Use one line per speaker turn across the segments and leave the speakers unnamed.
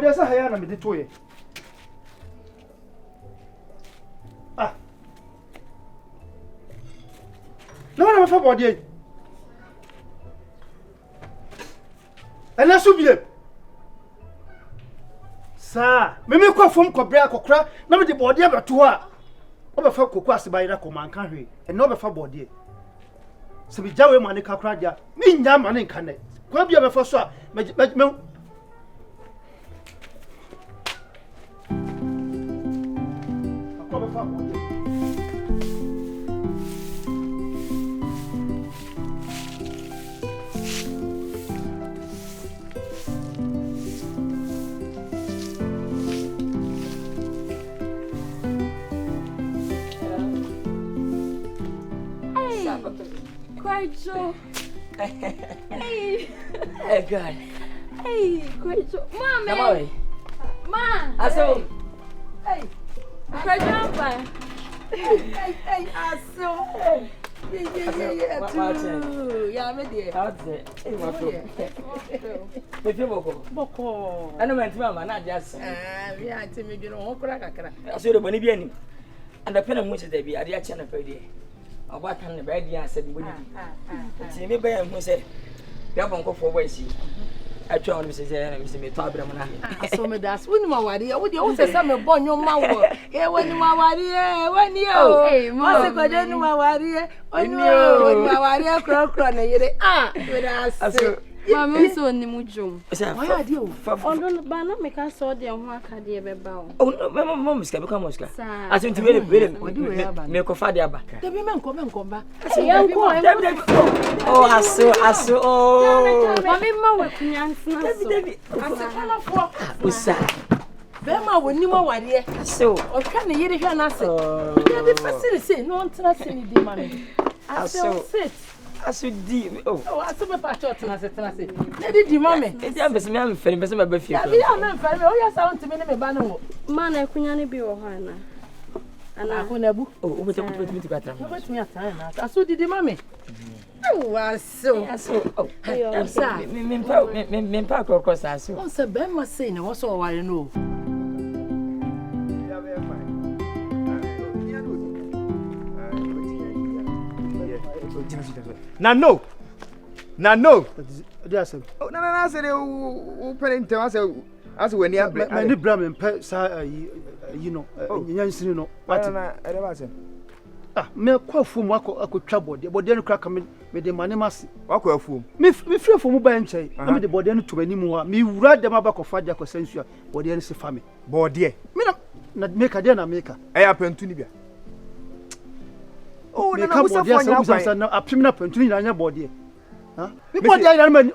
There's a hair and the way. No one of a body. And that's what you sir. Maybe come from Cobra Cocra, not the body of a tour. Over for Coquas by the command country, and not for body. So we jaw money cacradia, mean damn money can it. Grab your first swap,
Kwadwo. Hey.
Hey, God.
Hey, Kwadwo. Mama.
Come on.
Ma.
Aso.
Hey. Kwadwo. Hey, Aso. Hey. Yeah, I'm ready.
How's it? Hey, what's up? Me feel boko. I know my mama, not just.
We are to me, you know, Okra.
I saw the money being. And the pen of which they be at the channel per day. What can the bad year said, see me by him who said, "You're going to go for Wezzy." I told Mrs. Mr. Tabramana.
I saw me that's when my worry. I would also say, I'm born your mouth. Here when my worry, when you, hey, Mother, my worry, when you, my worry, crown, with us. Mamma, so in the mujum. Why are you? Don't banner make us saw the Waka dear bow. Oh, no, my mom is become Oscar. I think to make a father back. The women come back.
Oh, I saw, oh,
Mamma, Usaa. Bema when you are here. So, or can you hear nothing? The first say, no one trust any demon. I saw sit.
I should do. Oh,
I saw my patch and I said, Lady Dimame.
It's a man, friend, but my birthday.
I'm not very well. Yes, I want to make a banner. Man, I couldn't be a Hana. And I couldn't book. Oh, what put me together. What's me a time? I saw the Dimame. Oh, I so. Oh, I'm sorry. Men park across us. Once a Ben was saying, what's all I know.
No.
Yes, sir. Oh, no, I said, open into us as when you have my new Brahmin pets, you know, what I was. Ah, me quite from what I could trouble, but then crack me with the money must walk well for me. Me free for mobile and say, I'm the body to any more. Me ride them back of 5 years sensual, body and family. Board, dear. Me not make a dinner maker. I happen to Libya. Oh, no, I'm not a pin up and twin on your body. Huh? Because I am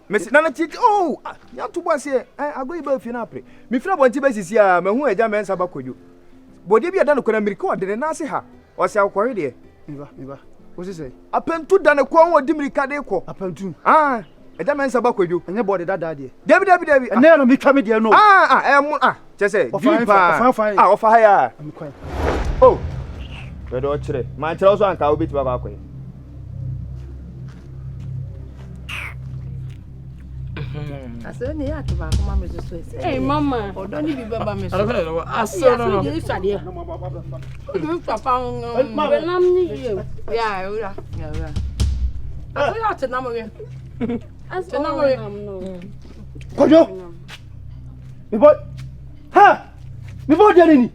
Miss Nana. Oh, you have to was here. I go about Finapre. Me from one Tibet is here, my who a German Sabaco you. But if you are done, could I record the Nasi ha? What's our quarry? What's he say? A pen to done a quam or dimly cadeco. A pen to. Ah, a German Sabaco you, and your body that idea. Debbie, and then me coming here. No, I am. Just say, fine. I'll fire. I'm quite. Oh. My trousers and I'll be to
I said, "Yeah, to back, Mamma is so."
Hey, Mama.
Oh, don't you be by me.
I saw no.
You said, "Yeah." You papa,
When I'm near you.
yeah. I got to number.
As
The
no.
Kwadwo. Me boy. Ha! Me boy dey ni.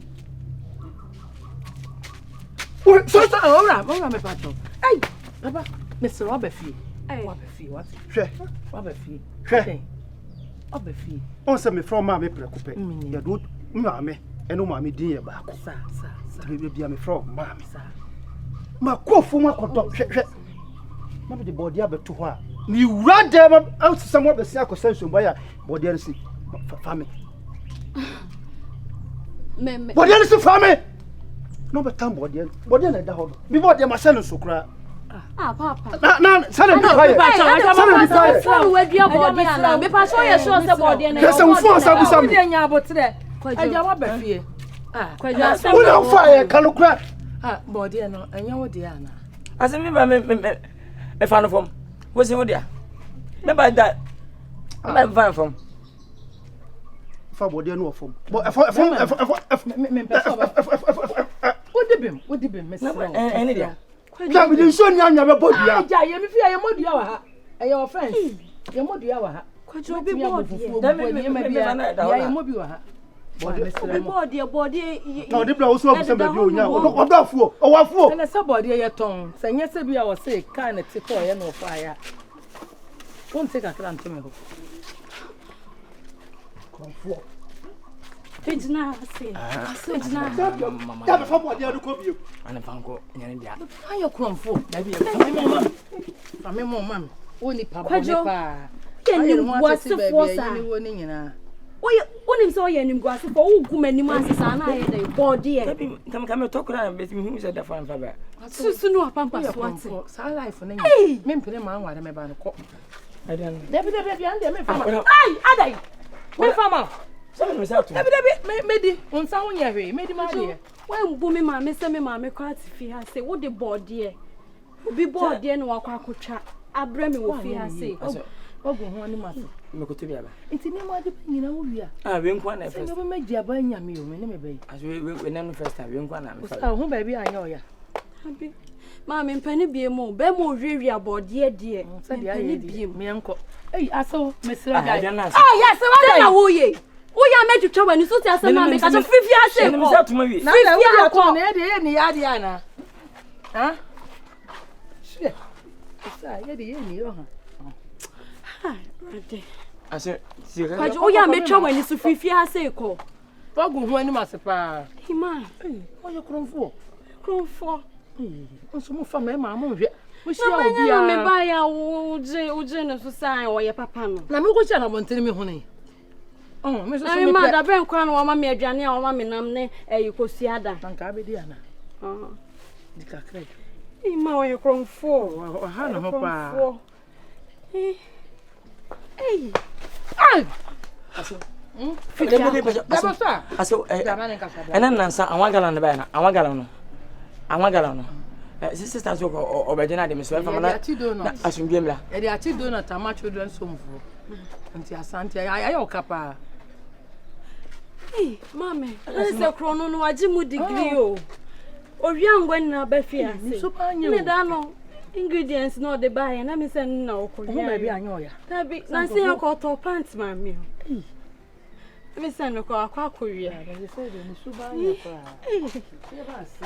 Oi, so
Ora, me patro. Hey, Baba, Mr. Robert Fee. Robert Fee, what?
hwe.
Robert Fee.
Hwe.
Robert Fee.
On se me from ma me prekope.
Mm.
Ya do maame, eno maame din ye ba ko.
Sa.
Be bia me from maame.
Sa.
Ma kofu ma kodo hwe. Na me de body abeto ho a. Ni wura dem out some of the sia ko senso boy a body an si family.
Me.
Body an si family. No be tam body na da ho. Me body ma sel so kra.
Ah, Papa.
Na sel ndi fire.
Phone we dia body ana. Me pa so ye sure say body na.
Yes, we phone sabu sam.
Dey nya abotre. Aja Robert Fee.
Kwadwo.
We don fire kalukra.
Body no, anya wo dey ana.
I said, me fan from. What's in there? Remember that? I'm fan from.
Fa body no from. But
What the bim, Miss.
Any there?
ja we dey show nya be body a.
Ja, ye me fi ye modua wa ha. E your friends. Ye modua wa ha.
Kwadwo be body.
Ye mobi wa ha.
Body.
Na odi bla wo so abusam ba bi onya. Odo afuo, owo afuo.
And so body ye ton. Se nya se bia wo say kan ti ko ye no fa ya. Won't take a clan to me.
Afuo.
Pejna say. Pejna.
Ja be fa body adu ko bi.
Ana fanko nyane dia.
Ayo kromfo. Da bi me mom. Oni papa
Kwadwo.
pa.
Ye ni gwase force.
Ni woni nyina.
Onim so ye nim gwase for wo gum anim asesa na ye dey body e.
Baby, come talk around bet me who said that fan fa.
Susu no apampa swat.
Sa life na
Hey!
me mpere ma anware me ba no ko.
I don't.
Debi ande me fama.
Ai, adai.
Me fama.
Some me say to.
Debi me di unsa wo nya hwe me di ma de.
When bu me ma me se me ma me kwa ti fi ha se wo de body e. Obi body e no wakwa akotwa. Abra me wo fi ha se.
Ogun ho ani maso.
Me ko to bia ba.
Nti ni ma de nyina wo wi a.
We nkwa na
Se
first.
yo be meji aba nya me o me ne me be.
As we na no first time we nkwa na me.
Osaa ho ba bi anya o ya.
Abi. Ma me mpani bie mo, be mo hwehwe abode de.
Se dia ye di. Me enko. Ei aso mesira
I
ga.
don't know.
Yes, what
Na wo ye. Wo ya medwetwa wani so ti ase ma me ka so fifi ase
Me
ko.
say to me.
Na na wo to na ye ni ya di ana. Ha? Shit. Osaa ye ni yo ha.
Ade.
I say, see ka.
Kwadwo wo ya metwa wani so fifi ase ko.
Ogun ho ani masepa.
Hima.
Ei, o ye kromfo.
Kromfo.
Nso mo fa me ma mo hwe. Mo
Na
shia
banya
obi
na me
a.
ba ya uje no so sai wo ye papa no.
Na me ko chia na bontene me hune. Me so
Na
so
me
me
ma
pe.
da ben kwa no wa ma me aduane a wa ma me nam ne yikosi ada.
Tanka be di ana.
Ah.
Di ka kred.
Hima wo ye kromfo.
O ha no ho pa.
Eh. Ei.
Ai.
Aso.
Fifi. Dabo sa.
Aso
Daba ne kasa.
ena nansa anwa gala na ba na anwa gala no sister so obejena de me so fa na asumdie mla
E di ati do na tama children somfo. Nti asante ayo kapa.
Ei, mame. Ese krono no waji mu degree o. Owi angwa na ba fi ase.
So pa nya.
Me da no ingredients no de buy na me say na okori.
Ho ba bi anya oya.
Tabi na say akoto plant mame o. Me say no ko akwa akori.
They say they ni suba anya pa.
Ei.
Se ba se.